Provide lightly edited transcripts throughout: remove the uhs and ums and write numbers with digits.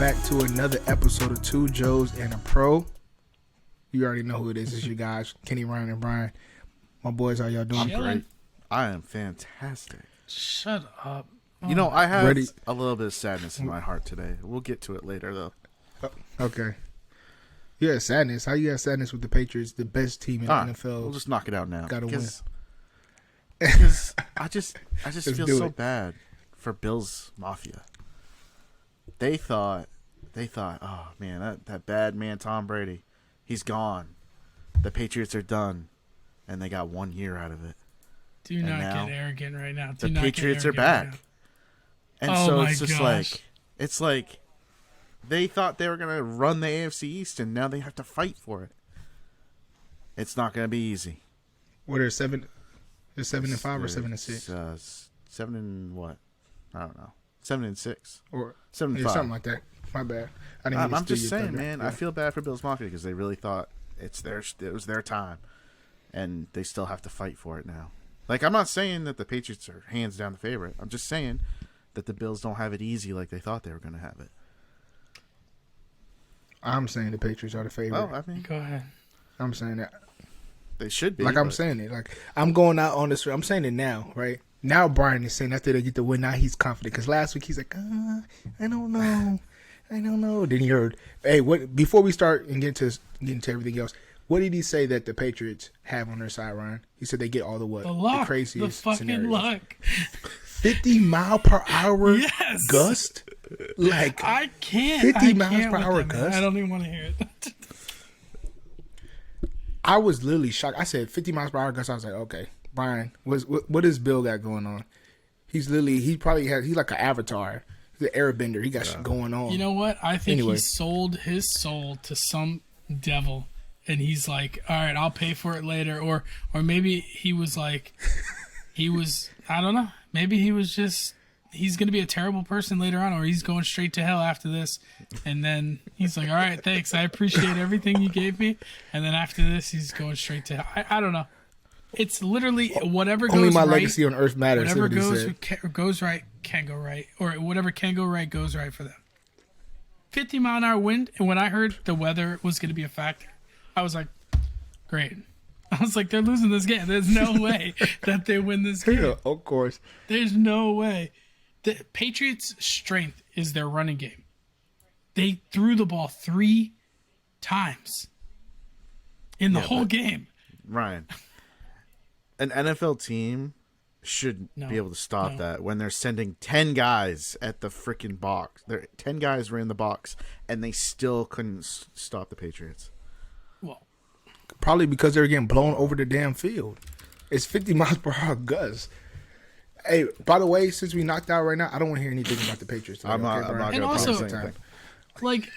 back to another episode of Two Joes and a Pro. You already know who it is. It's your guys, Kenny, Ryan, and Brian. My boys, how y'all doing? I'm great. I am fantastic. Shut up. You know, I have a little bit of sadness in my heart today. We'll get to it later, though. Okay. You have sadness. How you have sadness with the Patriots, the best team in the NFL? We'll just knock it out now. Gotta win. Because I just feel so bad for Bills Mafia. They thought, oh man, that bad man Tom Brady, he's gone. The Patriots are done, and they got 1 year out of it. Do not get arrogant right now. The Patriots are back, and so it's just it's like they thought they were gonna run the AFC East, and now they have to fight for it. It's not gonna be easy. What are 7? They're 7-5 or 7-6? 7 and what? I don't know. 7-6 or 7-5, something like that. My bad. I'm just saying, man. Yeah. I feel bad for Bills Mafia because they really thought it was their time, and they still have to fight for it now. Like, I'm not saying that the Patriots are hands down the favorite. I'm just saying that the Bills don't have it easy like they thought they were going to have it. I'm saying the Patriots are the favorite. Oh, I mean, go ahead. I'm saying that. They should be. I'm saying it. Like, I'm going out on this. I'm saying it now, right? Now Brian is saying after they get the win, now he's confident. Because last week he's like, I don't know. Then he heard, hey, what? Before we start and get into everything else, what did he say that the Patriots have on their side, Ryan? He said they get all the what? The luck. The craziest the fucking scenarios. luck. 50 mile per hour gust? Like, I can't. 50 miles per hour gust? I don't even want to hear it. I was literally shocked. I said 50 miles per hour gust. I was like, okay, Brian, what does Bill got going on? He's like an avatar. He's an airbender. He got shit going on. You know what? I think he sold his soul to some devil, and he's like, all right, I'll pay for it later. Or maybe he was like, I don't know. Maybe he was just, he's going to be a terrible person later on, or he's going straight to hell after this. And then he's like, all right, thanks. I appreciate everything you gave me. And then after this, he's going straight to hell. I don't know. It's literally whatever goes right. Only my legacy on earth matters. Whatever goes right can go right. Or whatever can go right goes right for them. 50-mile-an-hour wind. And when I heard the weather was going to be a factor, I was like, great. I was like, they're losing this game. There's no way that they win this game. Yeah, of course. There's no way. The Patriots' strength is their running game. They threw the ball 3 times in the whole game. Ryan, an NFL team should be able to stop that when they're sending 10 guys at the freaking box. 10 guys were in the box, and they still couldn't stop the Patriots. Well, probably because they're getting blown over the damn field. It's 50 miles per hour gusts. Hey, by the way, since we knocked out right now, I don't want to hear anything about the Patriots today. I'm not going to say anything. Like,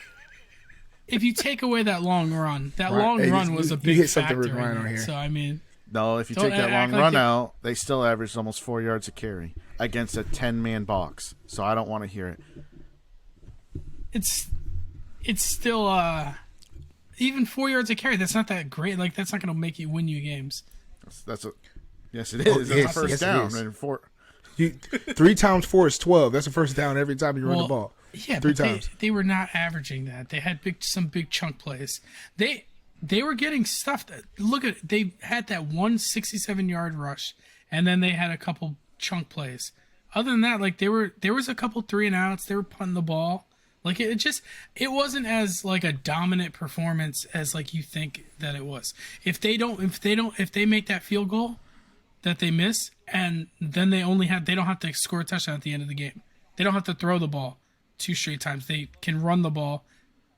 if you take away that long run, was a big factor in it. So, I mean... No, if you take that long run out, they still averaged almost 4 yards a carry against a 10-man box. So I don't want to hear it. It's still... even 4 yards a carry, that's not that great. Like, that's not going to make you win you games. Yes, it is. That's a first down. And 3 times 4 is 12. That's a first down every time you run the ball. Yeah, 3 times. They were not averaging that. They had some big chunk plays. They were getting stuff. They had that 167-yard rush, and then they had a couple chunk plays. Other than that, like there was a couple 3-and-outs. They were punting the ball. Like it wasn't as like a dominant performance as like you think that it was. If they make that field goal that they miss, and then they don't have to score a touchdown at the end of the game. They don't have to throw the ball 2 straight times. They can run the ball,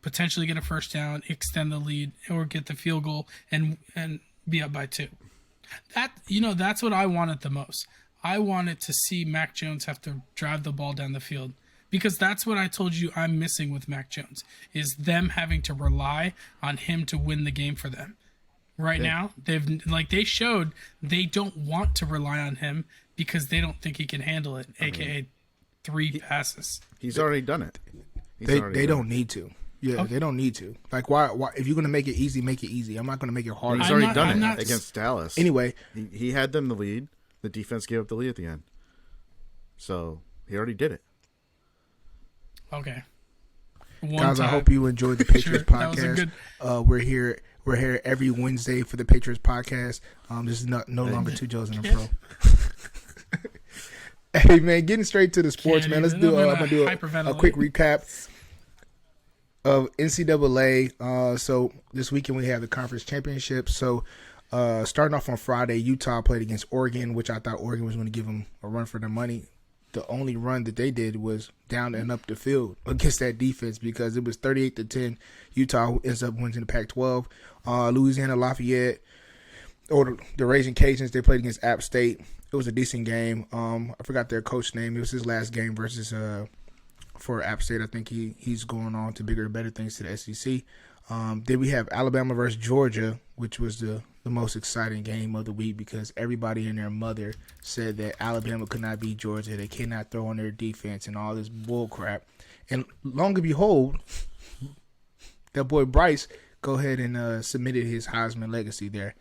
potentially get a first down, extend the lead, or get the field goal and be up by 2. That's what I wanted the most. I wanted to see Mac Jones have to drive the ball down the field. Because that's what I told you I'm missing with Mac Jones, is them having to rely on him to win the game for them. Right now, they showed they don't want to rely on him because they don't think he can handle it, a.k.a. 3 passes. He's already done it. They don't need to. Yeah, okay. They don't need to. Like, why? If you're going to make it easy, make it easy. I'm not going to make it hard. He's already done it against Dallas. Anyway. He had them the lead. The defense gave up the lead at the end. So, he already did it. Okay. Guys, I hope you enjoyed the Patriots podcast. We're here every Wednesday for the Patriots podcast. This is no longer Two Joes and a Pro. Hey man, getting straight to the sports, man. Let's do. I'm gonna do a quick recap of NCAA. So this weekend we have the conference championship. So starting off on Friday, Utah played against Oregon, which I thought Oregon was going to give them a run for their money. The only run that they did was down and up the field against that defense because it was 38-10. Utah ends up winning the Pac-12. Louisiana Lafayette, or the Raging Cajuns, they played against App State. It was a decent game. I forgot their coach name. It was his last game versus for App State. I think he's going on to bigger and better things to the SEC. Then we have Alabama versus Georgia, which was the most exciting game of the week because everybody and their mother said that Alabama could not beat Georgia. They cannot throw on their defense and all this bull crap. And long and behold, that boy Bryce go ahead and submitted his Heisman legacy there.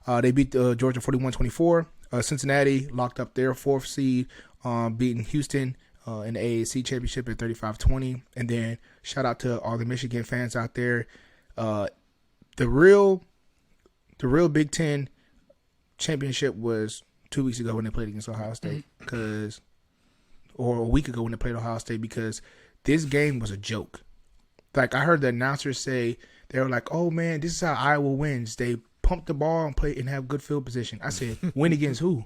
They beat Georgia 41-24. Cincinnati locked up their fourth seed, beating Houston in the AAC championship at 35-20. And then shout out to all the Michigan fans out there. The real Big Ten championship was 2 weeks ago when they played against Ohio State, or a week ago when they played Ohio State, because this game was a joke. Like I heard the announcers say, they were like, "Oh man, this is how Iowa wins. They pump the ball and play and have good field position." I said, "Win against who?"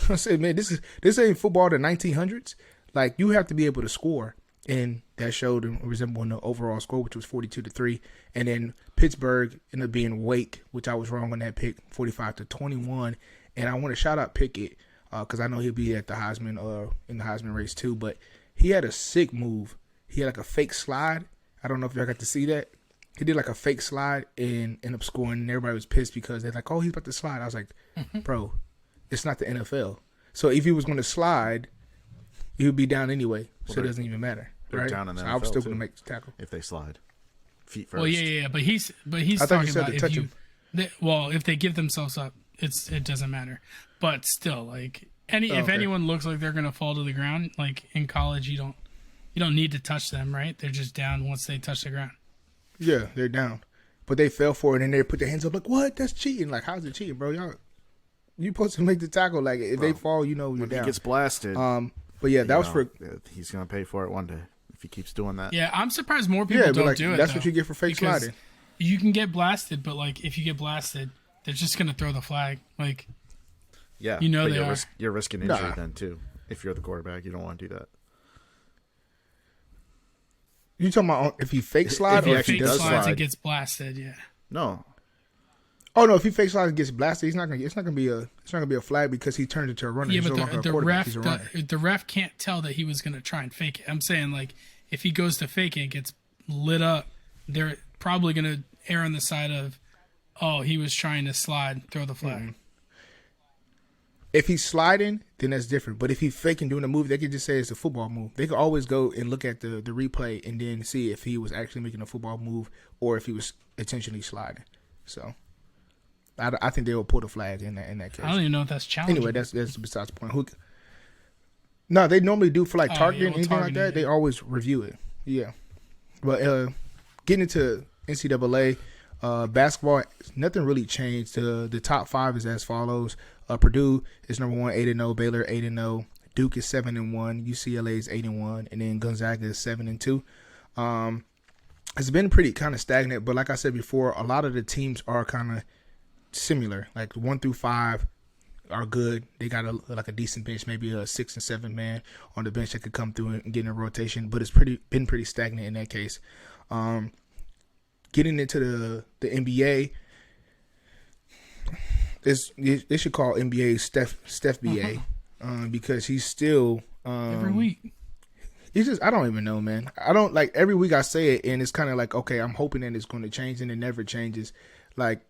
I said, "Man, this ain't football the 1900s. Like you have to be able to score." And that showed and resembled the overall score, which was 42-3. And then Pittsburgh ended up being Wake, which I was wrong on that pick, 45-21. And I want to shout out Pickett because I know he'll be at the Heisman in the Heisman race too. But he had a sick move. He had like a fake slide. I don't know if y'all got to see that. He did like a fake slide and ended up scoring. And everybody was pissed because they're like, "Oh, he's about to slide." I was like, "Bro, it's not the NFL. So if he was going to slide, he would be down anyway. So it doesn't even matter." Right? Down in the so NFL I was still too, going to make the tackle if they slide feet first. Well, yeah, but he's I thought you said to touch him. If they give themselves up, it doesn't matter. But still, like if anyone looks like they're going to fall to the ground, like in college, you don't need to touch them, right? They're just down once they touch the ground. Yeah, they're down, but they fell for it and they put their hands up like, "What? That's cheating!" Like, how's it cheating, bro? You supposed to make the tackle. Like, if they fall, you're down. He gets blasted. But yeah, that was for. He's going to pay for it one day if he keeps doing that. Yeah, I'm surprised more people don't do it. That's what you get for fake sliding. You can get blasted, but like if you get blasted, they're just going to throw the flag. Like, yeah, you're risking injury then too. If you're the quarterback, you don't want to do that. You talking about if he fake slide or if he does slide? And gets blasted, yeah. No. Oh no! If he fake slides and gets blasted, it's not gonna be a flag because he turned into a runner. Yeah, but the ref can't tell that he was gonna try and fake it. I'm saying like if he goes to fake it and gets lit up, they're probably gonna err on the side of, oh, he was trying to slide, throw the flag. Mm-hmm. If he's sliding, then that's different. But if he's faking doing a move, they could just say it's a football move. They could always go and look at the replay and then see if he was actually making a football move or if he was intentionally sliding. So. I think they will pull the flag in that case. I don't even know if that's challenging. Anyway, that's besides the point. No, they normally do for like targeting anything like that. They always review it. Yeah, but getting into NCAA basketball, nothing really changed. The top five is as follows: Purdue is number 1, 8-0. Baylor 8-0. Duke is 7-1. UCLA is 8-1, and then Gonzaga is 7-2. It's been pretty kind of stagnant, but like I said before, a lot of the teams are kind of similar. Like 1 through 5 are good. They got a decent bench, maybe a 6 and 7 man on the bench that could come through and get in a rotation. But it's been pretty stagnant in that case. Getting into the NBA, they should call NBA Steph BA because he's still every week. He's just, I don't even know, man. I don't like every week I say it and it's kind of like, okay, I'm hoping that it's going to change and it never changes. Like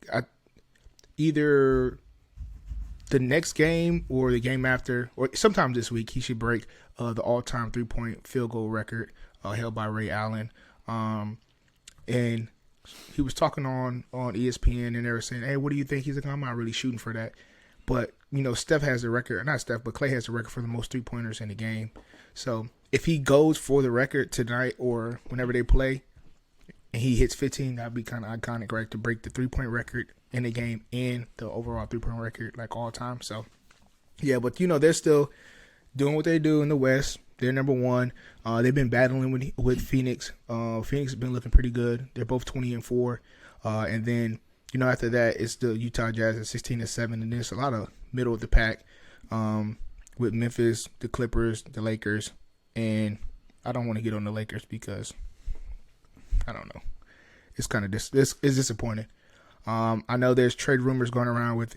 either the next game or the game after, or sometime this week, he should break the all-time 3-point field goal record held by Ray Allen. And he was talking on ESPN, and they were saying, "Hey, what do you think?" He's like, "I'm not really shooting for that." But, Steph has the record, not Steph, but Clay has the record for the most 3-pointers in the game. So if he goes for the record tonight or whenever they play, and he hits 15, that'd be kind of iconic, right? To break the 3-point record in the game and the overall 3-point record, like all time. So, yeah, but they're still doing what they do in the West. They're number one. They've been battling with Phoenix. Phoenix has been looking pretty good. They're both 20-4. And then, after that, it's the Utah Jazz at 16-7. And there's a lot of middle of the pack with Memphis, the Clippers, the Lakers. And I don't want to get on the Lakers because, I don't know. It's kind of it's disappointing. I know there's trade rumors going around with,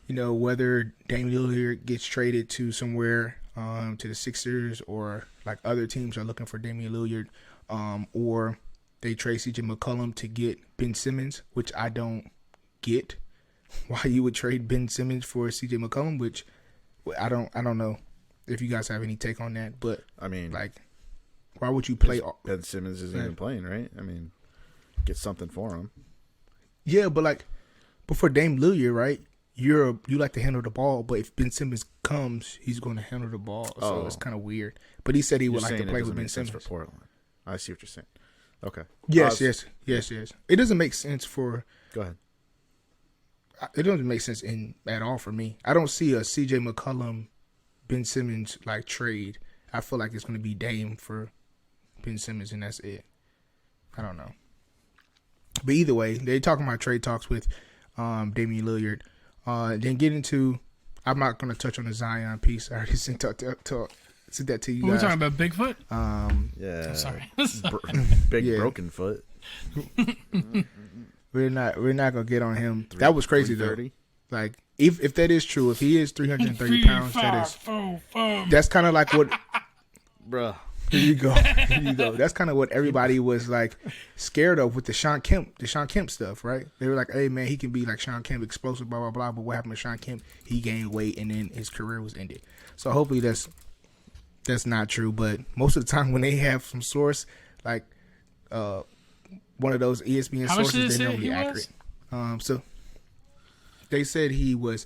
whether Damian Lillard gets traded to somewhere, to the Sixers, or like other teams are looking for Damian Lillard, or they trade CJ McCollum to get Ben Simmons, which I don't get why you would trade Ben Simmons for CJ McCollum, which I don't know if you guys have any take on that, but I mean, like, why would you play Ben Simmons isn't even playing, right? I mean, get something for him. Yeah, but for Dame Lillard, right? You like to handle the ball, but if Ben Simmons comes, he's going to handle the ball. So it's kind of weird. But he said he would like to play with Ben Simmons for Portland. I see what you're saying. Okay. Yes. It doesn't make sense for. Go ahead. It doesn't make sense at all for me. I don't see a CJ McCollum, Ben Simmons trade. I feel like it's going to be Dame for Ben Simmons, and that's it. I don't know. But either way, they're talking about trade talks with Damian Lillard. Then get into, I'm not going to touch on the Zion piece. I already sent that to you guys. We're talking about Bigfoot? Yeah. I'm sorry. Big broken foot. We're not going to get on him. That was crazy, though. Like, if that is true, if he is 330 pounds, that's kind of like what... Bruh. Here you go. That's kind of what everybody was like scared of with the Sean Kemp stuff, right? They were like, "Hey man, he can be like Sean Kemp, explosive, blah blah blah." But what happened to Sean Kemp? He gained weight and then his career was ended. So hopefully that's not true. But most of the time when they have some source like one of those ESPN sources, they're normally accurate. So they said he was,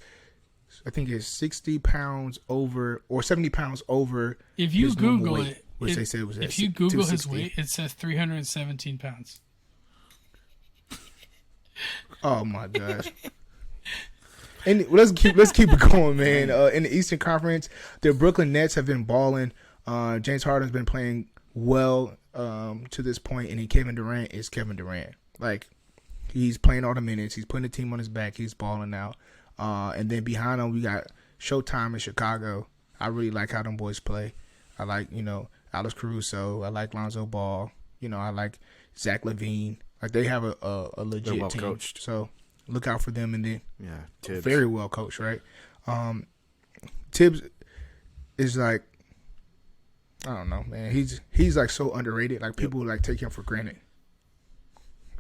I think it's 60 pounds over or 70 pounds over. If you Google it. Which they said was if you Google his weight, it says 317 pounds. Oh my gosh! And let's keep it going, man. In the Eastern Conference, the Brooklyn Nets have been balling. James Harden's been playing well to this point, and then Kevin Durant is Kevin Durant. Like, he's playing all the minutes. He's putting the team on his back. He's balling out. And then behind him, we got Showtime in Chicago. I really like how them boys play. I like, Alex Caruso. I like Lonzo Ball. I like Zach LaVine. Like, they have a legit They're well team. coached. So look out for them. And then Tibbs. very well coached, right? Tibbs is like, I don't know, man. He's like so underrated. Like, people like take him for granted.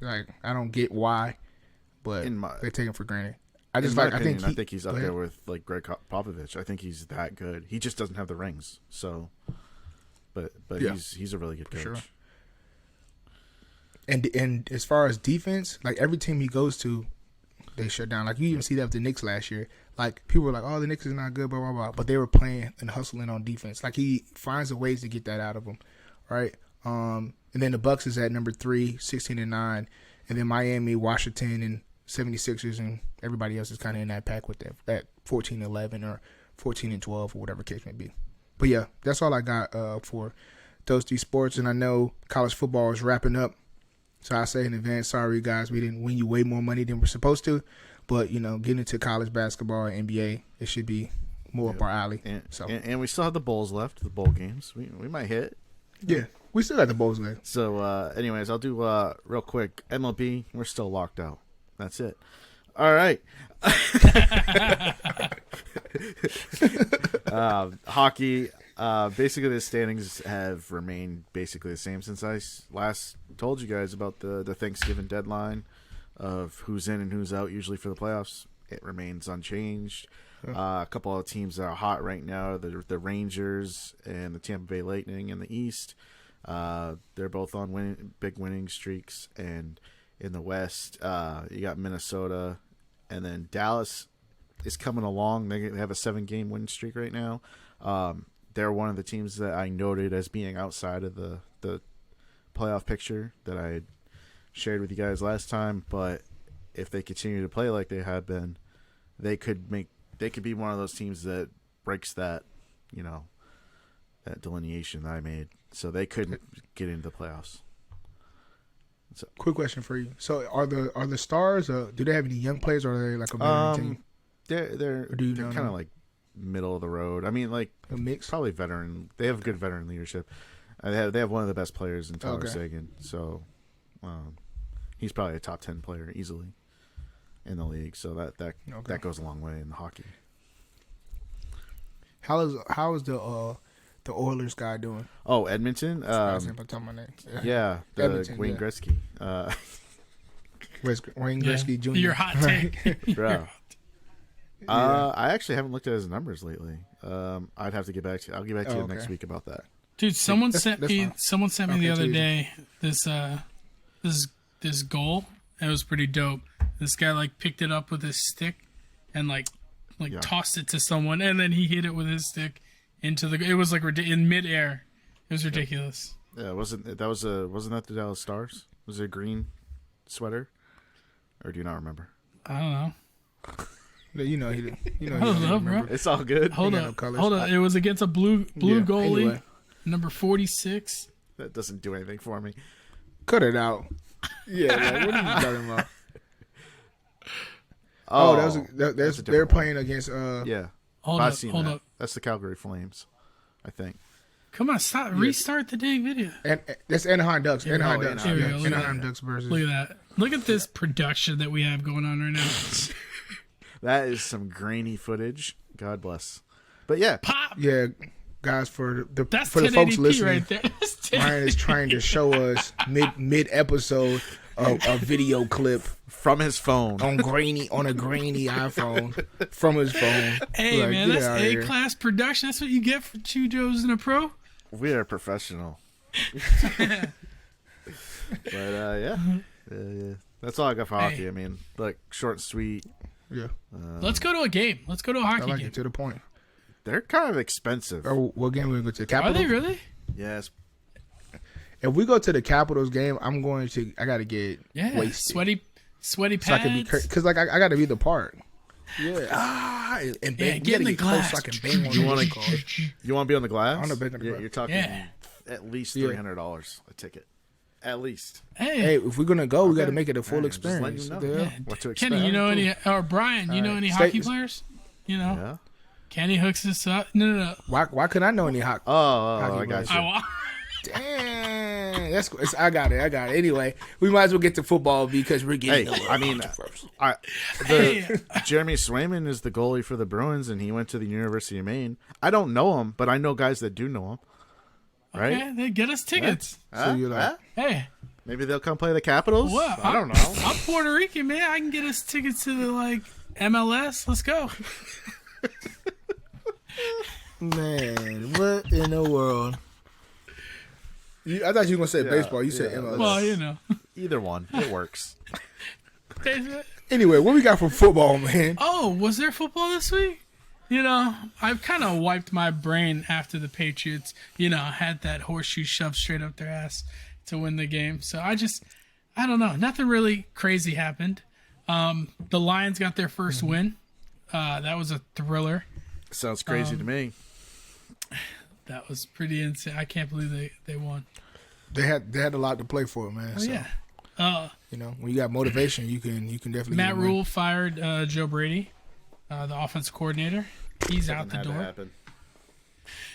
Like, I don't get why, but they take him for granted. I think he's up there with like Greg Popovich. I think he's that good. He just doesn't have the rings. So, but yeah, he's a really good coach. Sure. And as far as defense, like every team he goes to, they shut down. Like, you even see that with the Knicks last year. Like, people were like, "Oh, the Knicks is not good," blah blah blah. But they were playing and hustling on defense. Like, he finds a ways to get that out of them, right? And then the Bucks is at number 3, 16-9, and then Miami, Washington, and 76ers, and everybody else is kind of in that pack with that at 14-11 or 14-12 or whatever case may be. But yeah, that's all I got for those 3 sports. And I know college football is wrapping up, so I say in advance, sorry guys, we didn't win you way more money than we're supposed to. But getting into college basketball and NBA, it should be more up our alley. And we still have the bowls left, the bowl games. We might hit. Yeah, we still got the bowls left. So, anyways, I'll do real quick. MLB, we're still locked out. That's it. All right. Hockey. Basically, the standings have remained basically the same since I last told you guys about the Thanksgiving deadline of who's in and who's out usually for the playoffs. It remains unchanged. A couple of teams that are hot right now, the Rangers and the Tampa Bay Lightning in the East. They're both on big winning streaks. And in the West, you got Minnesota, and then Dallas is coming along. They have a 7-game win streak right now. they're one of the teams that I noted as being outside of the playoff picture that I had shared with you guys last time. But if they continue to play like they have been, they could be one of those teams that breaks that, that delineation that I made. So they couldn't get into the playoffs. So, quick question for you. So are the Stars? Do they have any young players, or are they like a veteran team? They're kind of like middle of the road. I mean, like a mix. Probably veteran. They have good veteran leadership. They have one of the best players in Tyler Seguin. So he's probably a top 10 player easily in the league. So that goes a long way in hockey. How is the Oilers guy doing? Oh, Edmonton. Yeah, Edmonton, Wayne Gretzky. Wayne Gretzky Jr. Your hot take. Bro. I actually haven't looked at his numbers lately. I'd have to get back to you. I'll get back to you next week about that. Dude, someone sent me the other day this goal. It was pretty dope. This guy like picked it up with his stick and like tossed it to someone, and then he hit it with his stick into the. It was like in midair. It was ridiculous. Yeah, wasn't that the Dallas Stars? Was it a green sweater, or do you not remember? I don't know. You know, he I don't know, bro. It's all good. Hold up. It was against a blue goalie, anyway. number 46. That doesn't do anything for me. Cut it out. Yeah, like, what are you talking about? They're playing against. Yeah. Hold up. That's the Calgary Flames, I think. Come on, stop. Yeah. Restart the dang video. And that's Anaheim Ducks. Anaheim Ducks. Here we go. Anaheim Ducks versus. Look at that. Look at this production that we have going on right now. That is some grainy footage. God bless. But yeah. Pop. Yeah, guys, for the folks 1080p listening, right there. Ryan is trying to show us mid episode a video clip from his phone on a grainy iPhone from his phone. Hey, like, man, that's A-class production. That's what you get for 2 Joes and a Pro. We are professional. But yeah. That's all I got for hockey. I mean, like short and sweet. Yeah. Let's go to a game. Let's go to a hockey game. It to the point. They're kind of expensive. Oh, what game we going to go to? Capitals? Are they really? Yes. If we go to the Capitals game, I got to get wasted. Sweaty pads. So I can be, because like I got to be the part. Yeah. And bang, get in the glass. So I can bang on you want to be on the glass? On the bang on the glass. You're talking at least $300 a ticket. At least. Hey, if we're gonna go, we got to make it a full experience. Just you know what to expect. Kenny, Brian, any hockey players? Yeah. Kenny hooks this up. No. Why couldn't I know any hockey? Oh, I got you. Damn, I got it. Anyway, we might as well get to football because we're getting. Jeremy Swayman is the goalie for the Bruins, and he went to the University of Maine. I don't know him, but I know guys that do know him. Right? Okay, they get us tickets. So you're like, hey, maybe they'll come play the Capitals. Well, I don't know. I'm Puerto Rican, man. I can get us tickets to the MLS. Let's go. Man, what in the world? I thought you were gonna say baseball. You said MLS. Well, either one, it works. Anyway, what we got for football, man? Oh, was there football this week? I've kind of wiped my brain after the Patriots, had that horseshoe shoved straight up their ass to win the game. So I don't know. Nothing really crazy happened. The Lions got their first win. That was a thriller. Sounds crazy to me. That was pretty insane. I can't believe they won. They had a lot to play for, man. Yeah. When you got motivation, you can definitely. Matt Rule fired Joe Brady, the offensive coordinator. He's out the door.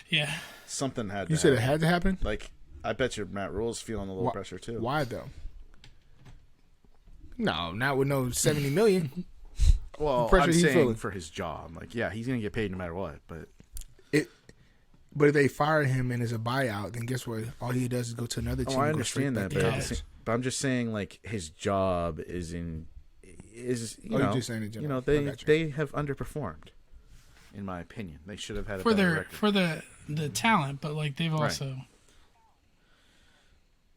Yeah. Something had to You said it had to happen? Like, I bet you Matt Rule's feeling a little pressure, too. Why, though? No, not with no $70 million. Well, I'm saying for his job. Like, yeah, he's going to get paid no matter what. But if they fire him and it's a buyout, then guess what? All he does is go to another team. I understand that, but I'm just saying, like, his job is just saying in general. They have underperformed, in my opinion. They should have had a better record. For the talent, but like they've also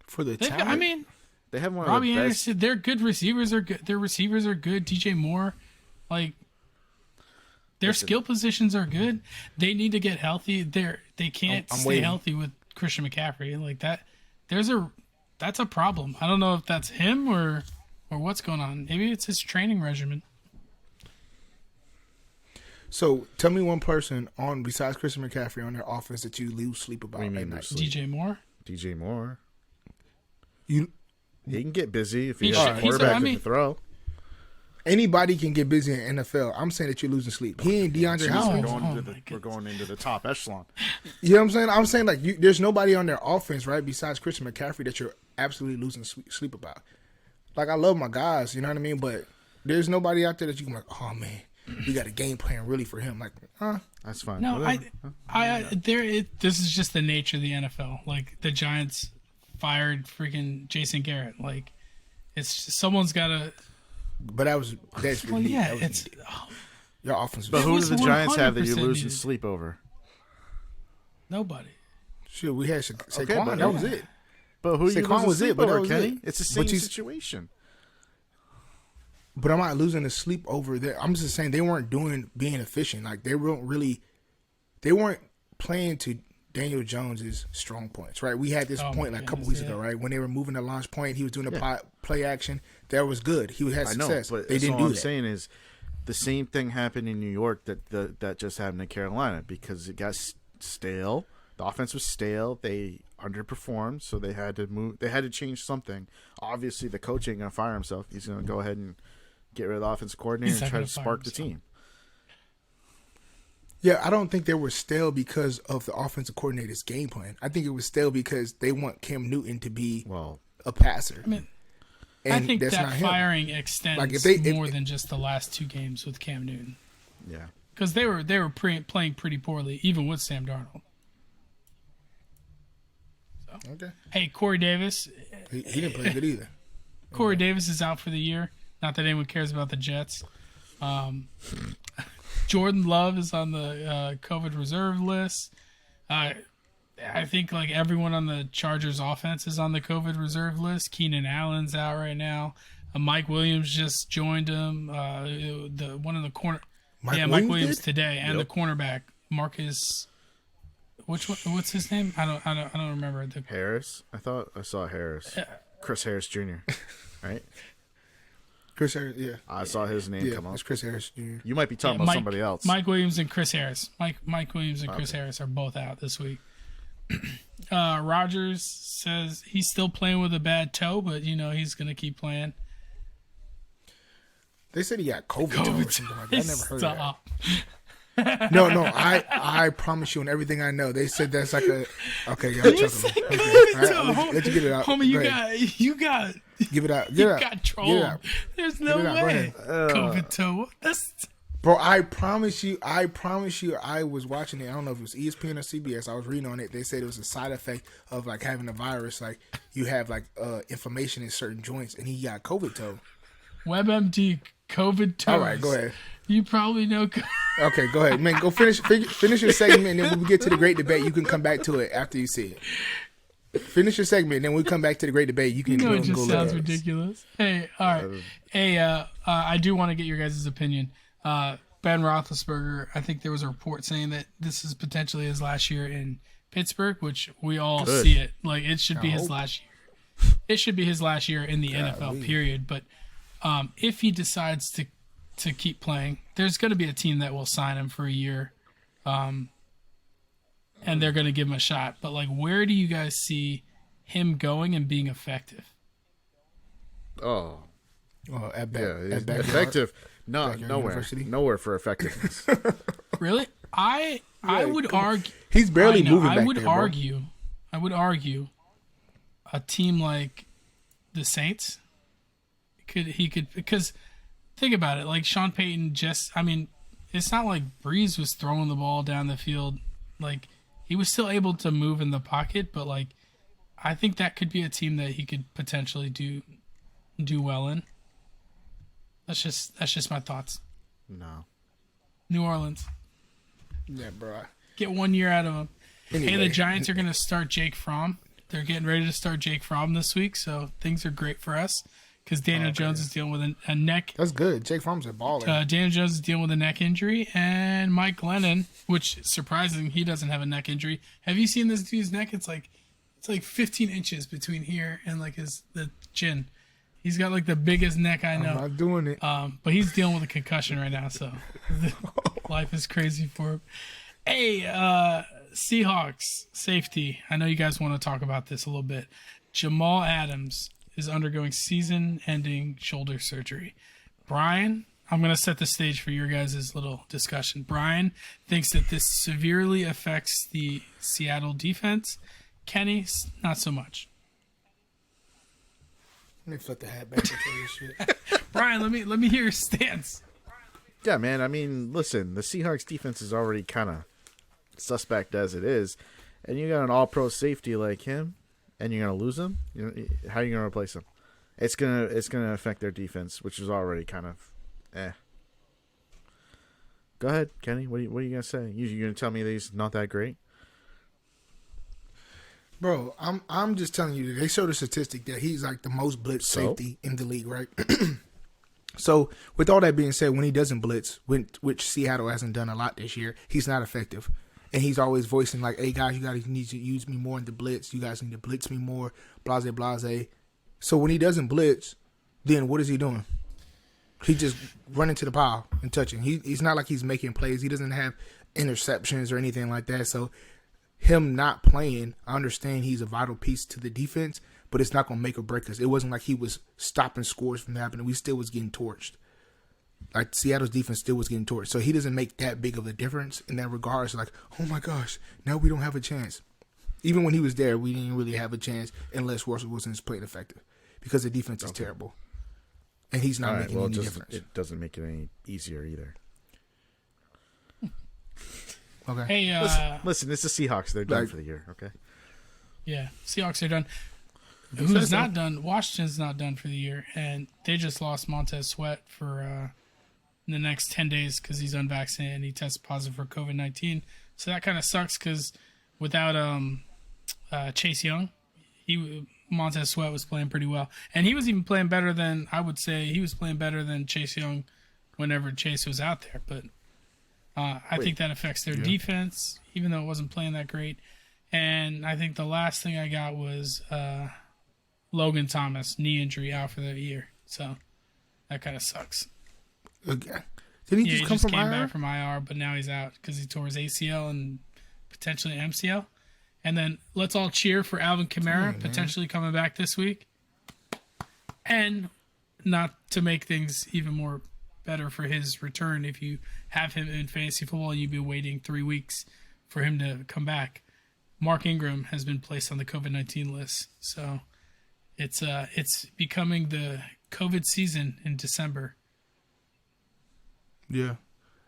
for the talent. They have one Robbie of the best. Anderson. Their good receivers are good. Their receivers are good. DJ Moore, their skill positions are good. They need to get healthy. they can't stay healthy with Christian McCaffrey like that. That's a problem. I don't know if that's him or what's going on. Maybe it's his training regimen. So tell me one person besides Christian McCaffrey on their offense that you lose sleep about at night. DJ Moore. DJ Moore. He can get busy if he has a quarterback who can throw. Anybody can get busy in NFL. I'm saying that you're losing sleep. He ain't DeAndre Hopkins. We're going into the top echelon. You know what I'm saying? I'm saying like there's nobody on their offense, right, besides Christian McCaffrey that you're absolutely losing sleep about. Like, I love my guys, you know what I mean? But there's nobody out there that you can like, oh man, we got a game plan really for him. Like, that's fine. No, this is just the nature of the NFL. Like, the Giants fired freaking Jason Garrett. Like, it's just, someone's got to. But that's well, yeah, it's your offense. But who do the Giants have that you're losing sleep over? Nobody. Sure, we had Saquon. But that was it. But who Saquon was it? But that was Kenny? it. It's the same situation. But I'm not losing the sleep over there. I'm just saying they weren't being efficient. Like, they weren't playing to Daniel Jones's strong points, right? We had this point like a couple weeks ago, right? When they were moving the launch point, he was doing the play action. That was good. He had success. I know, but they didn't do that. What I'm saying is the same thing happened in New York that just happened in Carolina because it got stale. The offense was stale. They underperformed, so they had to move. They had to change something. Obviously, the coach ain't going to fire himself. He's going to go ahead and get rid of the offensive coordinator and try to spark the team. Yeah, I don't think they were stale because of the offensive coordinator's game plan. I think it was stale because they want Cam Newton to be a passer. I mean, I think that firing extends more than just the last 2 games with Cam Newton. Yeah, because they were playing pretty poorly, even with Sam Darnold. So. Okay. Hey, Corey Davis. He didn't play good either. Corey Davis is out for the year. Not that anyone cares about the Jets. Jordan Love is on the COVID reserve list. I think like everyone on the Chargers offense is on the COVID reserve list. Keenan Allen's out right now. Mike Williams just joined him. The one in the corner. Mike Williams today, and the cornerback Marcus. Which one? What's his name? I don't remember. Harris. I thought I saw Harris. Chris Harris Jr. Right. Chris Harris, yeah. I saw his name come up. It's Chris Harris Jr. You might be talking about somebody else. Mike Williams and Chris Harris. Mike Williams and Chris Harris are both out this week. Rodgers says he's still playing with a bad toe, but he's going to keep playing. They said he got COVID toe or something like that. I never heard of that. No, I promise you on everything I know. They said that's like a okay. Y'all chuckling. Okay. Let you get it out, homie. You got. Give it out. You got trolled. There's no way. COVID toe. Bro, I promise you, I was watching it. I don't know if it was ESPN or CBS. I was reading on it. They said it was a side effect of like having a virus. Like you have like inflammation in certain joints, and he got COVID toe. WebMD COVID toe. All right, go ahead. You probably know. Okay, go ahead, man. Go finish your segment, and then when we get to the great debate, you can come back to it after you see it. Finish your segment, and then we come back to the great debate. You can it just sounds ridiculous. Hey, all right. Hey, I do want to get your guys' opinion. Ben Roethlisberger, I think there was a report saying that this is potentially his last year in Pittsburgh, which we all see it. Like, it should be his last year. It should be his last year in the NFL, period. But if he decides to keep playing, there's going to be a team that will sign him for a year. And they're going to give him a shot. But, like, where do you guys see him going and being effective? Effective. No, nowhere. Nowhere for effectiveness. Really? I would argue. He's barely moving back there, I would argue a team like the Saints could because think about it. Like Sean Payton it's not like Breeze was throwing the ball down the field. Like he was still able to move in the pocket, but like I think that could be a team that he could potentially do well in. That's just my thoughts. No. New Orleans. Yeah, bro. Get 1 year out of him. Anyway. Hey, the Giants are going to start Jake Fromm. They're getting ready to start Jake Fromm this week, so things are great for us because Daniel Jones is dealing with a neck. That's good. Jake Fromm's a baller. Daniel Jones is dealing with a neck injury, and Mike Glennon, which surprising he doesn't have a neck injury. Have you seen this dude's neck? It's like 15 inches between here and like the chin. He's got like the biggest neck I know. I'm not doing it. But he's dealing with a concussion right now, so life is crazy for him. Hey, Seahawks safety. I know you guys want to talk about this a little bit. Jamal Adams is undergoing season-ending shoulder surgery. Brian, I'm going to set the stage for your guys' little discussion. Brian thinks that this severely affects the Seattle defense. Kenny, not so much. Let me flip the hat back before this shit. Brian, let me hear your stance. Yeah, man. I mean, listen, the Seahawks defense is already kind of suspect as it is, and you got an all-pro safety like him, and you're gonna lose him. How are you gonna replace him? It's gonna affect their defense, which is already kind of, Go ahead, Kenny. What are you gonna say? You gonna tell me that he's not that great? Bro, I'm just telling you, they showed a statistic that he's like the most blitz safety in the league, right? So, with all that being said, when he doesn't blitz, which Seattle hasn't done a lot this year, he's not effective. And he's always voicing like, hey, guys, you guys need to use me more in the blitz. You guys need to blitz me more, blase, blase. So, when he doesn't blitz, then what is he doing? He just running to the pile and touching. He's not like he's making plays. He doesn't have interceptions or anything like that. So, him not playing, I understand he's a vital piece to the defense, but it's not going to make or break us. It wasn't like he was stopping scores from happening. We still was getting torched. Like, Seattle's defense still was getting torched. So he doesn't make that big of a difference in that regard. It's like, oh my gosh, now we don't have a chance. Even when he was there, we didn't really have a chance unless Russell Wilson's playing effective because the defense is terrible. And he's not making any difference. It doesn't make it any easier either. Okay. Hey, listen, it's the Seahawks. They're done for the year, okay? Yeah, Seahawks are done. Who's not done? Washington's not done for the year, and they just lost Montez Sweat for the next 10 days because he's unvaccinated and he tested positive for COVID-19. So that kind of sucks because without Chase Young, Montez Sweat was playing pretty well. And he was even playing better than, I would say, he was playing better than Chase Young whenever Chase was out there. But I think that affects their defense, even though it wasn't playing that great. And I think the last thing I got was Logan Thomas, knee injury, out for the year. So that kind of sucks. Okay. Didn't he just came back from IR, but now he's out because he tore his ACL and potentially MCL. And then let's all cheer for Alvin Kamara potentially coming back this week. And not to make things even more better for his return, if you have him in fantasy football, you'd be waiting 3 weeks for him to come back. Mark Ingram has been placed on the COVID-19 list, so it's becoming the COVID season in December. Yeah,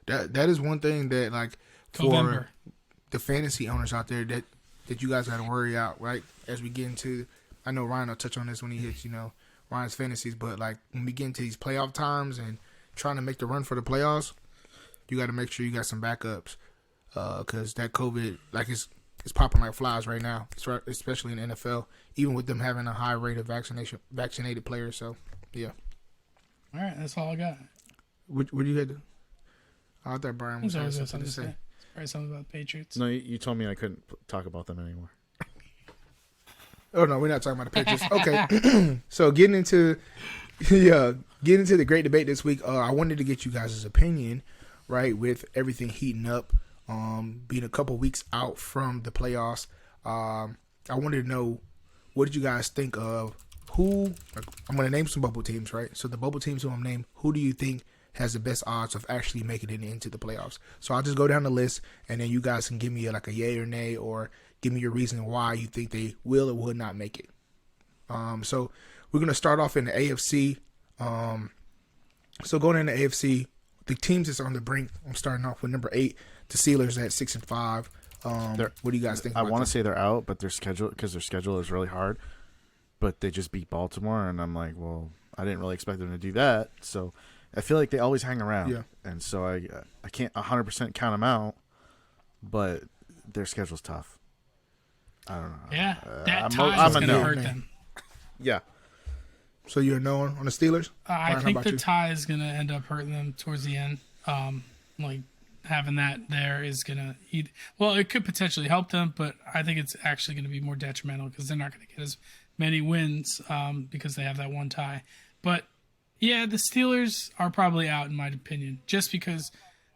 that is one thing that like for the fantasy owners out there that you guys got to worry out, right? As we get into, I know Ryan will touch on this when he hits Ryan's fantasies, but like when we get into these playoff times and trying to make the run for the playoffs, you got to make sure you got some backups because that COVID it's popping like flies right now, especially in the NFL, even with them having a high rate of vaccinated players. So, yeah. All right, that's all I got. What do you had? I thought Brian was having something to say. Probably something about the Patriots. No, you told me I couldn't talk about them anymore. Oh no, we're not talking about the Patriots. Okay, so getting into the great debate this week. I wanted to get you guys' opinion, right, with everything heating up. Being a couple weeks out from the playoffs, I wanted to know, what did you guys think of I'm going to name some bubble teams, right? So the bubble teams who I'm naming, who do you think has the best odds of actually making it into the playoffs? So I'll just go down the list, and then you guys can give me like a yay or nay, or give me your reason why you think they will or will not make it. So we're going to start off in the AFC. So going in the AFC, the teams that's on the brink, I'm starting off with number 8, the Steelers at 6-5. What do you guys think? I want to say they're out, but their schedule is really hard. But they just beat Baltimore, and I'm like, well, I didn't really expect them to do that. So I feel like they always hang around. Yeah. And so I can't 100% count them out, but their schedule's tough. I don't know. Yeah, that tie is going to hurt them. Yeah. So you're no on the Steelers? I Brian, think the tie is going to end up hurting them towards the end. Like having that there is going to it could potentially help them, but I think it's actually going to be more detrimental because they're not going to get as many wins because they have that one tie. But yeah, the Steelers are probably out in my opinion, just because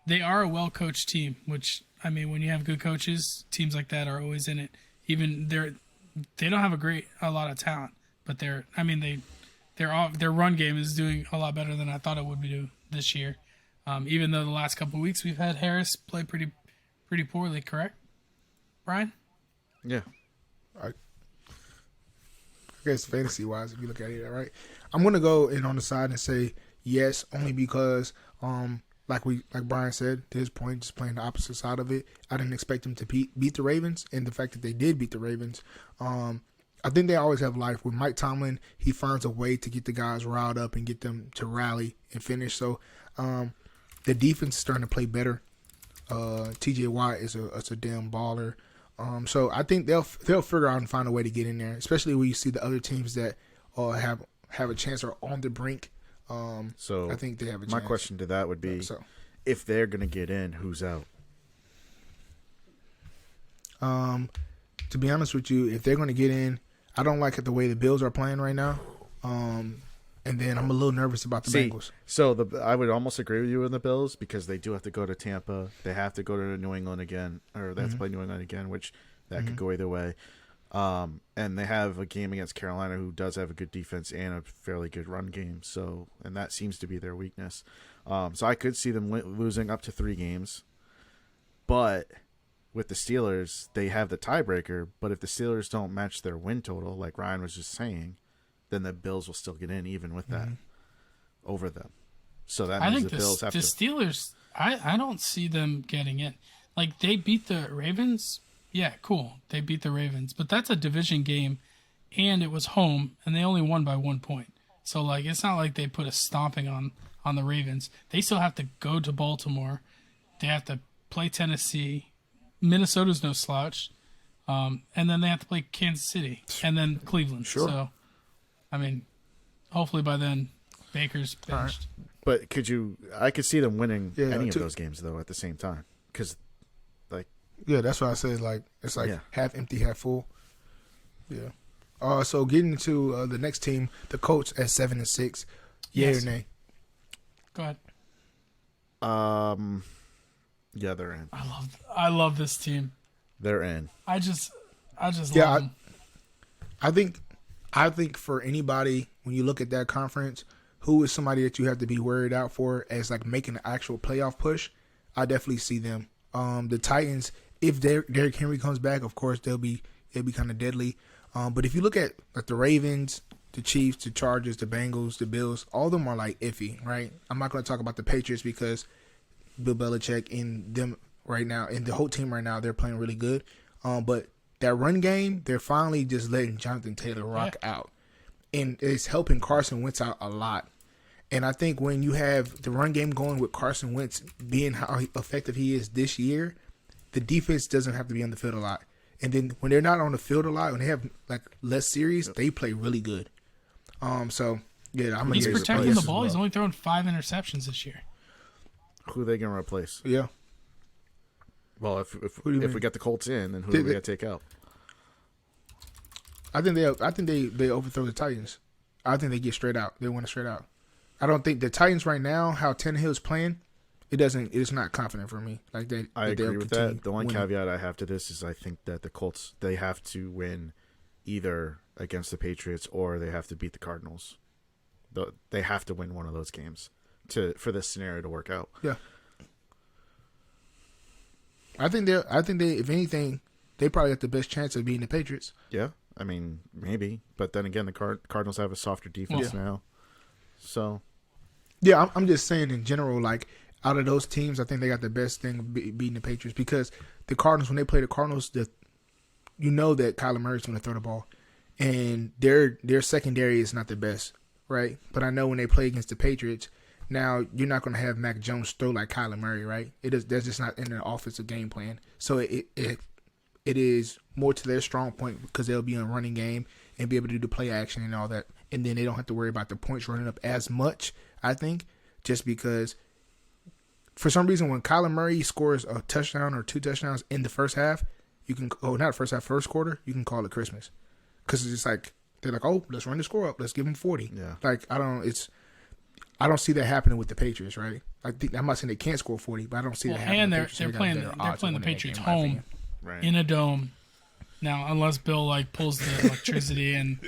they are a well-coached team, which, I mean, when you have good coaches, teams like that are always in it. Even they don't have a lot of talent, but their run game is doing a lot better than I thought it would be this year. Even though the last couple of weeks we've had Harris play pretty poorly, correct, Brian? Yeah. I guess fantasy-wise, if you look at it, right? I'm going to go in on the side and say yes, only because, like Brian said, to his point, just playing the opposite side of it, I didn't expect them to beat the Ravens, and the fact that they did beat the Ravens, I think they always have life. With Mike Tomlin, he finds a way to get the guys riled up and get them to rally and finish. So the defense is starting to play better. TJ Watt is a damn baller. So I think they'll figure out and find a way to get in there, especially when you see the other teams that have a chance or on the brink. So I think they have a chance. My question to that would be, if they're going to get in, who's out? To be honest with you, if they're going to get in, I don't like it the way the Bills are playing right now. And then I'm a little nervous about the Bengals. So I would almost agree with you on the Bills because they do have to go to Tampa. They have to go to New England again, or they have to play New England again, which that could go either way. And they have a game against Carolina, who does have a good defense and a fairly good run game. So, and that seems to be their weakness. So I could see them losing up to 3 games. But with the Steelers, they have the tiebreaker. But if the Steelers don't match their win total, like Ryan was just saying, then the Bills will still get in even with that over them. So that means the Bills have to. The Steelers, I don't see them getting in. Like, they beat the Ravens. Yeah, cool. They beat the Ravens. But that's a division game, and it was home, and they only won by 1 point. So, like, it's not like they put a stomping on the Ravens. They still have to go to Baltimore. They have to play Tennessee. Minnesota's no slouch. And then they have to play Kansas City and then Cleveland. Sure. So, I mean, hopefully by then Baker's benched. But I could see them winning any of those games, though, at the same time. Because, like... Yeah, that's what I said. Like, it's like half empty, half full. Yeah. So getting to the next team, the Colts at 7-6. Yeah or nay? Go ahead. Yeah, they're in. I love this team. They're in. I just love them. I think for anybody, when you look at that conference, who is somebody that you have to be worried out for as like making an actual playoff push, I definitely see them. The Titans, if Derrick Henry comes back, of course they'll be kind of deadly. But if you look at like the Ravens, the Chiefs, the Chargers, the Bengals, the Bills, all of them are like iffy, right? I'm not going to talk about the Patriots because Bill Belichick and them right now, and the whole team right now, they're playing really good. But that run game, they're finally just letting Jonathan Taylor rock out. And it's helping Carson Wentz out a lot. And I think when you have the run game going with Carson Wentz being how effective he is this year, the defense doesn't have to be on the field a lot. And then when they're not on the field a lot, when they have like less series, they play really good. So yeah, he's protecting the ball. He's only thrown 5 interceptions this year. Who are they going to replace? Yeah. Well, if we get the Colts in, then who do we got to take out? I think they overthrow the Titans. I think they get straight out. They win it straight out. I don't think the Titans right now, how Tannehill's playing, it's not confident for me. Like I agree with that. The only caveat I have to this is I think that the Colts, they have to win either against the Patriots or they have to beat the Cardinals. They have to win one of those games for this scenario to work out. Yeah. I think they, if anything, they probably have the best chance of beating the Patriots. Yeah, I mean, maybe. But then again, the Cardinals have a softer defense now. So. Yeah, I'm just saying in general, like, out of those teams, I think they got the best thing of beating the Patriots because the Cardinals, when they play the Cardinals, you know that Kyler Murray's going to throw the ball. And their secondary is not the best, right? But I know when they play against the Patriots, now you're not going to have Mac Jones throw like Kyler Murray, right? That's just not in their offensive game plan. So it is more to their strong point because they'll be on running game and be able to do the play action and all that and then they don't have to worry about the points running up as much. I think just because for some reason when Kyler Murray scores a touchdown or 2 touchdowns in the first half, you can not first half, first quarter, you can call it Christmas because it's just like they're like, oh, let's run the score up, let's give them 40. Yeah, like I don't see that happening with the Patriots, right? I'm not saying they can't score 40, but I don't see that happening. And they're playing the Patriots home in a dome. Now, unless Bill like pulls the electricity and